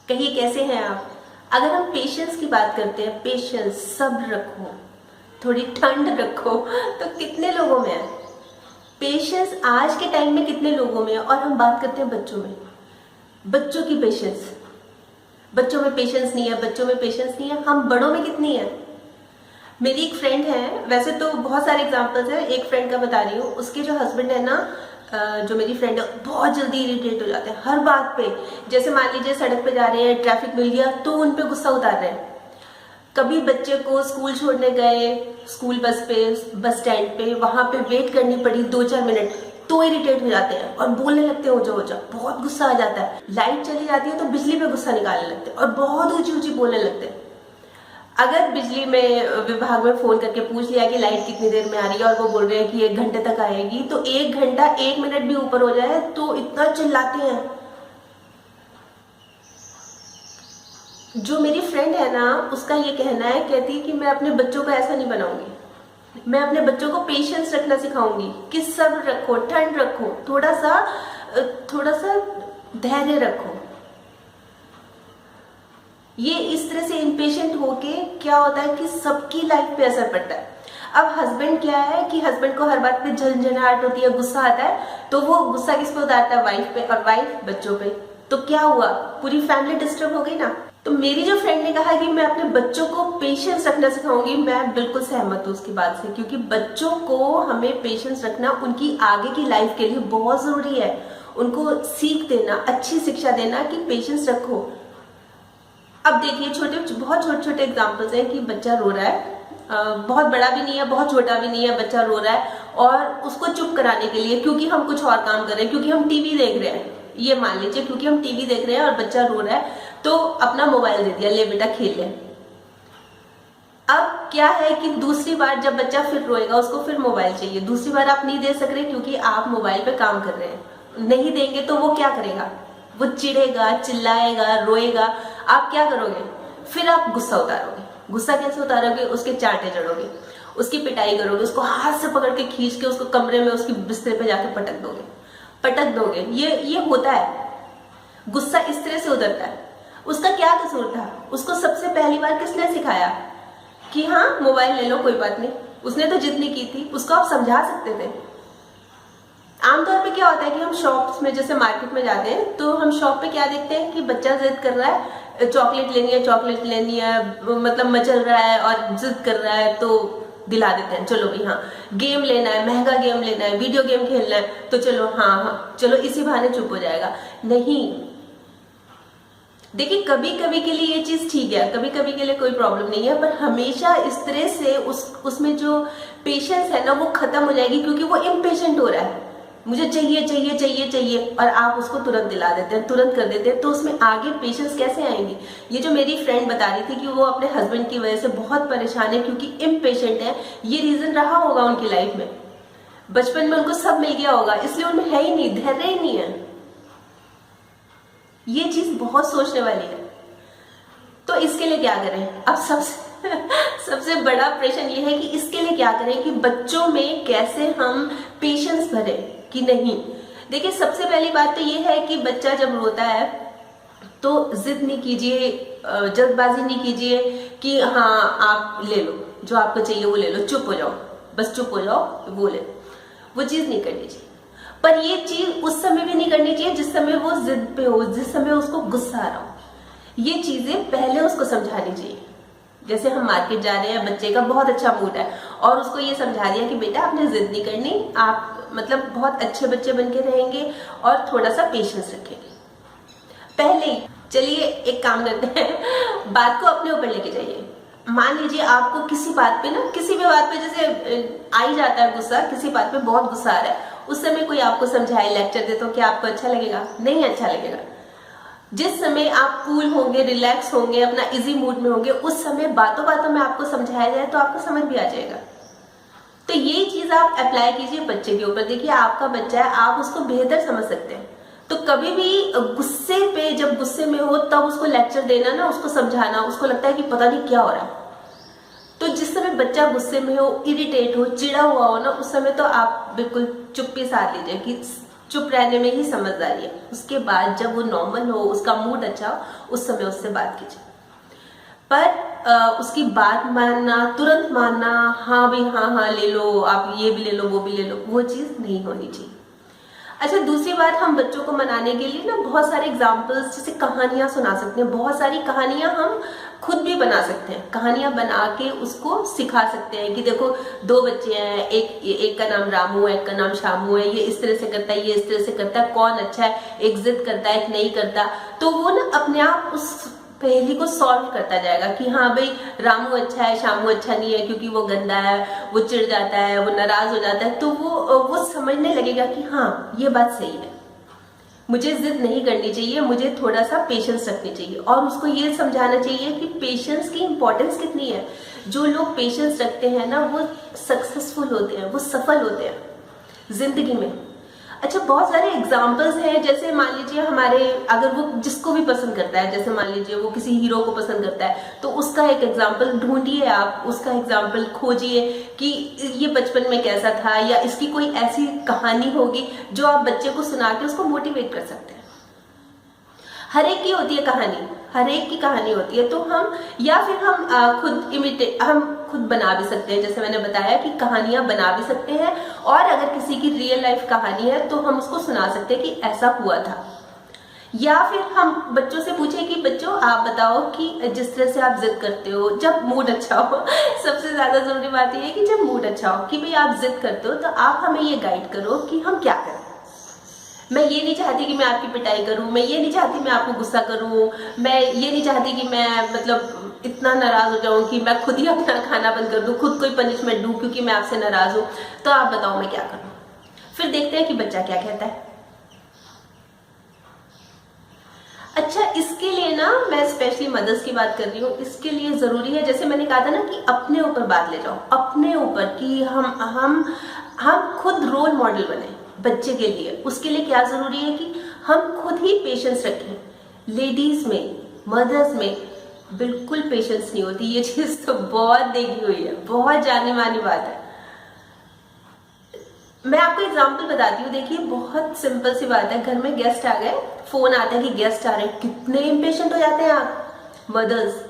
कहिए कैसे हैं आप। अगर हम पेशेंस की बात करते हैं, पेशेंस, सब्र रखो, थोड़ी ठंड रखो, तो कितने लोगों में है पेशेंस। आज के टाइम में कितने लोगों में है। और हम बात करते हैं बच्चों में, बच्चों की पेशेंस, बच्चों में पेशेंस नहीं है, बच्चों में पेशेंस नहीं है। हम बड़ों में कितनी है। मेरी एक फ्रेंड है, वैसे तो बहुत सारे एग्जांपल्स हैं, एक फ्रेंड का बता रही हूँ। उसके जो हस्बैंड है ना, जो मेरी फ्रेंड है, बहुत जल्दी इरिटेट हो जाते हैं हर बात पे। जैसे मान लीजिए सड़क पे जा रहे हैं, ट्रैफिक मिल गया तो उन पे गुस्सा उतार रहे हैं। कभी बच्चे को स्कूल छोड़ने गए, स्कूल बस पे, बस स्टैंड पे, वहां पे वेट करनी पड़ी 2-4 मिनट, तो इरिटेट हो जाते हैं और बोलने लगते हैं हो जा, बहुत गुस्सा आ जाता है। लाइट चली जाती है तो बिजली पे गुस्सा निकालने लगते हैं और बहुत ऊंची ऊंची बोलने लगते हैं। अगर बिजली में विभाग में फोन करके पूछ लिया कि लाइट कितनी देर में आ रही है और वो बोल रहे हैं कि 1 घंटे तक आएगी, तो 1 घंटा 1 मिनट भी ऊपर हो जाए तो इतना चिल्लाते हैं। जो मेरी फ्रेंड है ना, उसका ये कहना है, कहती है कि मैं अपने बच्चों को ऐसा नहीं बनाऊंगी, मैं अपने बच्चों को पेशेंस रखना सिखाऊंगी कि सब्र रखो, ठंड रखो, थोड़ा सा धैर्य रखो। ये इस तरह से इम्पेशेंट होके क्या होता है कि सबकी लाइफ पे असर पड़ता है। अब हस्बैंड क्या है कि हस्बैंड को हर बात पे झंझनाहट होती है, गुस्सा आता है, तो वो गुस्सा किस पे उतारता है, वाइफ पे, और वाइफ बच्चों पे। तो क्या हुआ, पूरी फैमिली डिस्टर्ब हो गई ना। तो मेरी जो फ्रेंड ने कहा कि मैं अपने बच्चों को पेशेंस रखना सिखाऊंगी, मैं बिल्कुल सहमत हूँ उसकी बात से, क्योंकि बच्चों को हमें पेशेंस रखना उनकी आगे की लाइफ के लिए बहुत जरूरी है। उनको सीख देना, अच्छी शिक्षा देना कि पेशेंस रखो। अब देखिए बहुत छोटे छोटे एग्जाम्पल्स हैं कि बच्चा रो रहा है, बहुत बड़ा भी नहीं है, बहुत छोटा भी नहीं है, बच्चा रो रहा है, और उसको चुप कराने के लिए, क्योंकि हम कुछ और काम कर रहे हैं, क्योंकि हम टीवी देख रहे हैं, ये मान लीजिए क्योंकि हम टीवी देख रहे हैं और बच्चा रो रहा है, तो अपना मोबाइल दे दिया, ले बेटा खेल ले। अब क्या है कि दूसरी बार जब बच्चा फिर रोएगा, उसको फिर मोबाइल चाहिए। दूसरी बार आप नहीं दे सक रहे क्योंकि आप मोबाइल पे काम कर रहे हैं। नहीं देंगे तो वो क्या करेगा, वो चिढ़ेगा, चिल्लाएगा, रोएगा। आप क्या करोगे, फिर आप गुस्सा उतारोगे। गुस्सा कैसे उतारोगे, उसके चांटे चढ़ोगे, उसकी पिटाई करोगे, उसको हाथ से पकड़ के खींच के उसको कमरे में उसकी बिस्तर पे जाके पटक दोगे। ये होता है, गुस्सा इस तरह से उतरता है। उसका क्या कसूर था, उसको सबसे पहली बार किसने सिखाया कि हाँ मोबाइल ले लो, कोई बात नहीं। उसने तो जिद नहीं की थी, उसको आप समझा सकते थे। आमतौर पे क्या होता है कि हम शॉप्स में, जैसे मार्केट में जाते हैं, तो हम शॉप पे क्या देखते हैं कि बच्चा जिद कर रहा है, चॉकलेट लेनी है, मतलब मचल रहा है और जिद कर रहा है, तो दिला देते हैं, चलो भाई हाँ। गेम लेना है, महंगा गेम लेना है, वीडियो गेम खेलना है, तो चलो हाँ चलो, इसी बहाने चुप हो जाएगा। नहीं, देखिए कभी कभी के लिए ये चीज ठीक है, कभी कभी के लिए कोई प्रॉब्लम नहीं है, पर हमेशा इस तरह से उसमें जो पेशेंस है ना, वो खत्म हो जाएगी, क्योंकि वो इम्पेशेंट हो रहा है, मुझे चाहिए चाहिए चाहिए चाहिए, और आप उसको तुरंत दिला देते हैं, तुरंत कर देते हैं, तो उसमें आगे पेशेंस कैसे आएंगी। ये जो मेरी फ्रेंड बता रही थी कि वो अपने हस्बैंड की वजह से बहुत परेशान है क्योंकि इम्पेशेंट है, ये रीजन रहा होगा उनकी लाइफ में। बचपन में उनको सब मिल गया होगा, इसलिए उनमें है ही नहीं, धैर्य ही नहीं है। ये चीज बहुत सोचने वाली है। तो इसके लिए क्या करें, अब सबसे बड़ा प्रश्न ये है कि इसके लिए क्या करें, कि बच्चों में कैसे हम पेशेंस भरें कि नहीं। देखिए सबसे पहली बात तो ये है कि बच्चा जब रोता है तो जिद नहीं कीजिए, जल्दबाजी नहीं कीजिए कि हाँ आप ले लो, जो आपको चाहिए वो ले लो, चुप हो जाओ, बस चुप हो जाओ, वो चीज नहीं करनी चाहिए। पर ये चीज उस समय भी नहीं करनी चाहिए जिस समय वो जिद पे हो, जिस समय उसको गुस्सा आ रहा हो। ये चीजें पहले उसको समझानी चाहिए। जैसे हम मार्केट जा रहे हैं, बच्चे का बहुत अच्छा मूड है, और उसको ये समझा दिया कि बेटा आपने जिद नहीं करनी, आप मतलब बहुत अच्छे बच्चे बन के रहेंगे और थोड़ा सा पेशेंस रखेंगे पहले ही। चलिए एक काम करते हैं, बात को अपने ऊपर लेके जाइए। मान लीजिए आपको किसी बात पे ना, किसी भी बात पे जैसे आ ही जाता है गुस्सा, किसी बात पे बहुत गुस्सा आ रहा है, उस समय कोई आपको समझाए, लेक्चर दे, तो क्या आपको अच्छा लगेगा? नहीं अच्छा लगेगा। जिस समय आप कूल होंगे, रिलैक्स होंगे, अपना इजी मूड में होंगे, उस समय बातों बातों में आपको समझाया जाए तो आपको समझ भी आ जाएगा। तो ये चीज आप अप्लाई कीजिए बच्चे के ऊपर। देखिए आपका बच्चा है, आप उसको बेहतर समझ सकते हैं, तो कभी भी गुस्से पे, जब गुस्से में हो तब उसको लेक्चर देना ना, उसको समझाना, उसको लगता है कि पता नहीं क्या हो रहा है, तो जिस समय बच्चा गुस्से में हो, इरिटेट हो, चिड़ा हुआ हो ना, उस समय तो आप बिल्कुल चुप्पी साध लीजिए कि चुप रहने में ही समझदारी है। उसके बाद जब वो नॉर्मल हो, उसका मूड अच्छा हो, उस समय उससे बात कीजिए। पर उसकी बात मानना, तुरंत मानना, हाँ भाई हाँ हाँ ले लो, आप ये भी ले लो वो भी ले लो, वो चीज नहीं होनी चाहिए। अच्छा, दूसरी बात, हम बच्चों को मनाने के लिए ना बहुत सारे एग्जाम्पल्स, जैसे कहानियां सुना सकते हैं। बहुत सारी कहानियां हम खुद भी बना सकते हैं। कहानियां बना के उसको सिखा सकते हैं कि देखो, दो बच्चे हैं, एक का नाम रामू है, एक का नाम शामू है, ये इस तरह से करता है, ये इस तरह से करता है, कौन अच्छा है, एक जिद करता है, एक नहीं करता। तो वो ना अपने आप उस पहेली को सॉल्व करता जाएगा कि हाँ भाई रामू अच्छा है, शामू अच्छा नहीं है, क्योंकि वो गंदा है, वो चिढ़ जाता है, वो नाराज हो जाता है। तो वो समझने लगेगा कि हाँ ये बात सही है, मुझे जिद नहीं करनी चाहिए, मुझे थोड़ा सा पेशेंस रखनी चाहिए। और उसको ये समझाना चाहिए कि पेशेंस की इंपॉर्टेंस कितनी है। जो लोग पेशेंस रखते हैं ना, वो सक्सेसफुल होते हैं, वो सफल होते हैं जिंदगी में। अच्छा, बहुत सारे एग्जाम्पल्स हैं। जैसे मान लीजिए हमारे, अगर वो जिसको भी पसंद करता है, जैसे मान लीजिए वो किसी हीरो को पसंद करता है, तो उसका एक एग्जाम्पल ढूंढिए, आप उसका एग्जाम्पल खोजिए कि ये बचपन में कैसा था, या इसकी कोई ऐसी कहानी होगी जो आप बच्चे को सुना के उसको मोटिवेट कर सकते हैं। हर एक की होती है कहानी, हर एक की कहानी होती है। तो हम, या फिर हम खुद बना भी सकते हैं। जैसे मैंने बताया कि कहानियां बना भी सकते हैं, और अगर किसी की रियल लाइफ कहानी है तो हम उसको सुना सकते हैं कि ऐसा हुआ था। या फिर हम बच्चों से पूछे कि बच्चों आप बताओ कि जिस तरह से आप जिद करते हो जब मूड अच्छा हो सबसे ज्यादा जरूरी बात यह है कि जब मूड अच्छा हो, कि भाई आप जिद करते हो तो आप हमें ये गाइड करो कि हम क्या करें। मैं ये नहीं चाहती कि मैं आपकी पिटाई करूं, मैं ये नहीं चाहती मैं आपको गुस्सा करूं, मैं ये नहीं चाहती कि मैं मतलब इतना नाराज हो जाऊं कि मैं खुद ही अपना खाना बंद कर दूं, खुद को ही पनिशमेंट दूं क्योंकि मैं आपसे नाराज हूं। तो आप बताओ मैं क्या करूं। फिर देखते हैं कि बच्चा क्या कहता है। अच्छा, इसके लिए ना मैं स्पेशली मदर्स की बात कर रही हूँ। इसके लिए जरूरी है, जैसे मैंने कहा था ना, कि अपने ऊपर बात ले जाओ, अपने ऊपर, कि हम खुद रोल मॉडल बने बच्चे के लिए। उसके लिए क्या जरूरी है कि हम खुद ही पेशेंस रखें। लेडीज में, मदर्स में बिल्कुल पेशेंस नहीं होती, ये चीज तो बहुत देखी हुई है, बहुत जानी मानी बात है। मैं आपको एग्जांपल बताती हूँ। देखिए, बहुत सिंपल सी बात है, घर में गेस्ट आ गए, फोन आता है कि गेस्ट आ रहे हैं, कितने इम्पेशेंट हो जाते हैं आप मदर्स।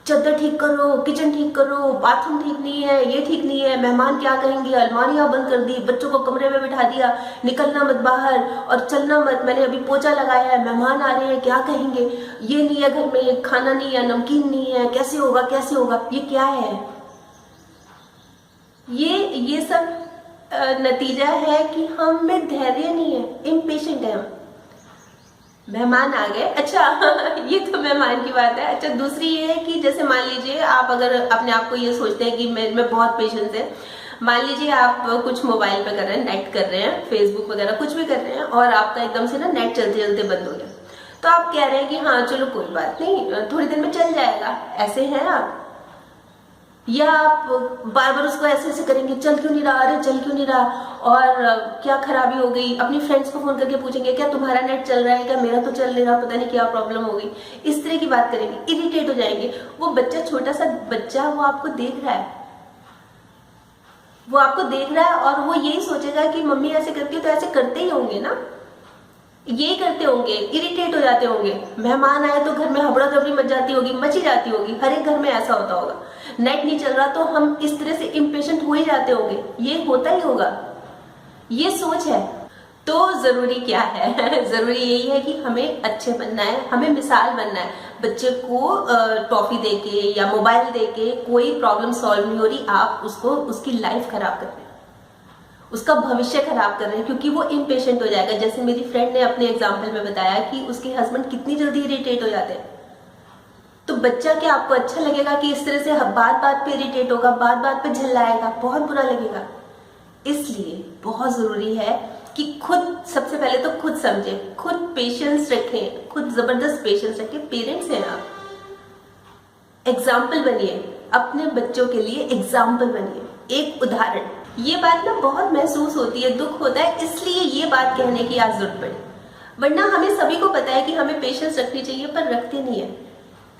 चादर ठीक करो, किचन ठीक करो, बाथरूम ठीक नहीं है, ये ठीक नहीं है, मेहमान क्या कहेंगे, अलमारियां बंद कर दी, बच्चों को कमरे में बिठा दिया, निकलना मत बाहर और चलना मत, मैंने अभी पोछा लगाया है, मेहमान आ रहे हैं, क्या कहेंगे, ये नहीं है घर में, खाना नहीं है, नमकीन नहीं है, कैसे होगा कैसे होगा। ये क्या है? ये सब नतीजा है कि हम में धैर्य नहीं है, इम्पेशेंट है हम। मेहमान आ गए, अच्छा ये तो मेहमान की बात है। अच्छा, दूसरी ये है कि जैसे मान लीजिए आप अगर अपने आप को ये सोचते हैं कि मैं बहुत पेशेंस है। मान लीजिए आप कुछ मोबाइल पे कर रहे हैं, नेट कर रहे हैं, फेसबुक वगैरह कुछ भी कर रहे हैं, और आपका एकदम से ना नेट चलते चलते बंद हो गया। तो आप कह रहे हैं कि हाँ चलो कोई बात नहीं, थोड़ी देर में चल जाएगा, ऐसे हैं आप? या आप बार बार उसको ऐसे ऐसे करेंगे, चल क्यों नहीं रहा, अरे चल क्यों नहीं रहा, और क्या खराबी हो गई, अपनी फ्रेंड्स को फोन करके पूछेंगे क्या तुम्हारा नेट चल रहा है क्या, मेरा तो चल नहीं रहा, पता नहीं क्या प्रॉब्लम हो गई। इस तरह की बात करेंगे, इरिटेट हो जाएंगे। वो बच्चा, छोटा सा बच्चा, वो आपको देख रहा है, वो आपको देख रहा है, और वो यही सोचेगा कि मम्मी ऐसे करती है तो ऐसे करते ही होंगे ना, ये करते होंगे, इरिटेट हो जाते होंगे। मेहमान आए तो घर में हबड़ा दबड़ी मच जाती होगी, मची जाती होगी, हर एक घर में ऐसा होता होगा। नेट नहीं चल रहा तो हम इस तरह से इम्पेशेंट हो ही जाते होंगे, ये होता ही होगा, ये सोच है। तो जरूरी क्या है जरूरी यही है कि हमें अच्छे बनना है, हमें मिसाल बनना है। बच्चे को टॉफी देके या मोबाइल देके कोई प्रॉब्लम सॉल्व नहीं हो रही, आप उसको उसकी लाइफ खराब कर रहे हैं, उसका भविष्य खराब कर रहे हैं, क्योंकि वो इम्पेशेंट हो जाएगा। जैसे मेरी फ्रेंड ने अपने एग्जाम्पल में बताया कि उसके हस्बैंड कितनी जल्दी इरिटेट हो जाते हैं। तो बच्चा क्या आपको अच्छा लगेगा कि इस तरह से बात बात पे इरिटेट होगा, बात बात पे झल्लाएगा, बहुत बुरा लगेगा। इसलिए बहुत जरूरी है कि खुद, सबसे पहले तो खुद समझे, खुद पेशेंस रखें, खुद जबरदस्त पेशेंस रखें। पेरेंट्स हैं आप, एग्जाम्पल बनिए, अपने बच्चों के लिए एग्जाम्पल बनिए, एक उदाहरण। ये बात ना बहुत महसूस होती है, दुख होता है, इसलिए ये बात कहने की आज जरूरत पड़ी। वरना हमें सभी को पता है कि हमें पेशेंस रखनी चाहिए, पर रखते नहीं है।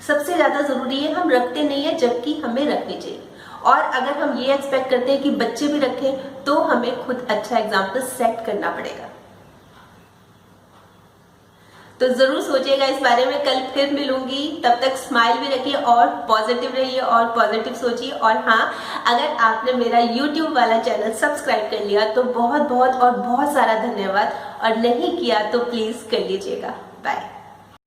सबसे ज्यादा जरूरी है, हम रखते नहीं है, जबकि हमें रखनी चाहिए। और अगर हम ये एक्सपेक्ट करते हैं कि बच्चे भी रखें, तो हमें खुद अच्छा एग्जाम्पल सेट करना पड़ेगा। तो जरूर सोचिएगा इस बारे में। कल फिर मिलूंगी, तब तक स्माइल भी रखिए और पॉजिटिव रहिए और पॉजिटिव सोचिए। और हाँ, अगर आपने मेरा यूट्यूब वाला चैनल सब्सक्राइब कर लिया तो बहुत बहुत और बहुत सारा धन्यवाद, और नहीं किया तो प्लीज कर लीजिएगा। बाय।